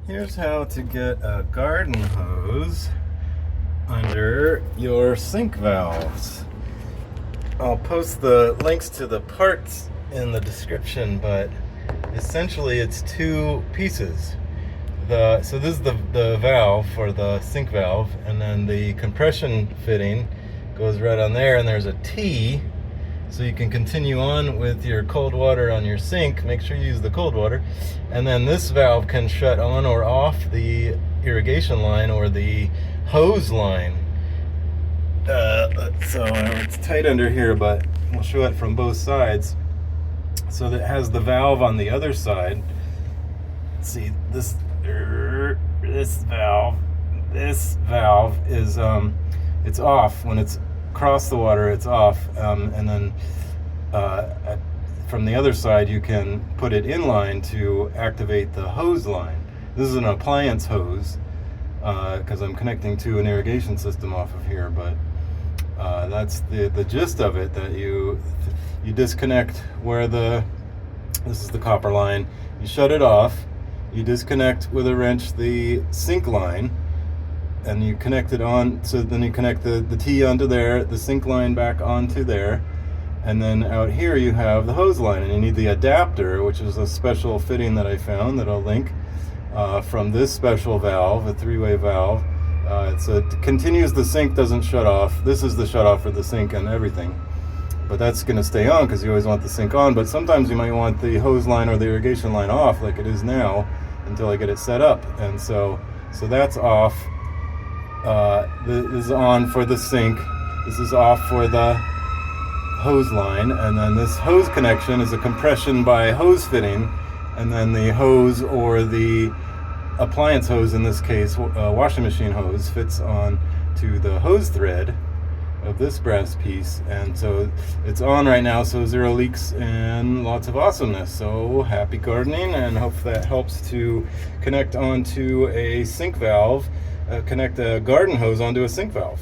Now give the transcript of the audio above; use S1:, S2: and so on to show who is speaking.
S1: Here's how to get a garden hose under your sink valves. I'll post the links to the parts in the description, but essentially it's two pieces. So this is the valve for the sink valve, and then the compression fitting goes right on there, and there's a T so you can continue on with your cold water on your sink. Make sure you use the cold water. And then this valve can shut on or off the irrigation line or the hose line. So it's tight under here, but we'll show it from both sides. So that has the valve on the other side. See, this valve is it's off when it's across the water. It's off, and then from the other side you can put it in line to activate the hose line. This is an appliance hose because I'm connecting to an irrigation system off of here, but that's the gist of it. That you disconnect where this is the copper line. You shut it off. You disconnect with a wrench the sink line, and you connect it on. So then you connect the T onto there, the sink line back onto there, and then out here you have the hose line, and you need the adapter, which is a special fitting that I found that I'll link from this special valve, a three-way valve. So it continues, the sink doesn't shut off. This is the shut off for the sink and everything, but that's going to stay on because you always want the sink on. But sometimes you might want the hose line or the irrigation line off, like it is now, until I get it set up. And so that's off. This is on for the sink. This is off for the hose line, and then this hose connection is a compression by hose fitting, and then the hose, or the appliance hose in this case, washing machine hose, fits on to the hose thread of this brass piece. And so it's on right now, so 0 leaks and lots of awesomeness. So happy gardening, and hope that helps to connect onto a sink valve, connect a garden hose onto a sink valve.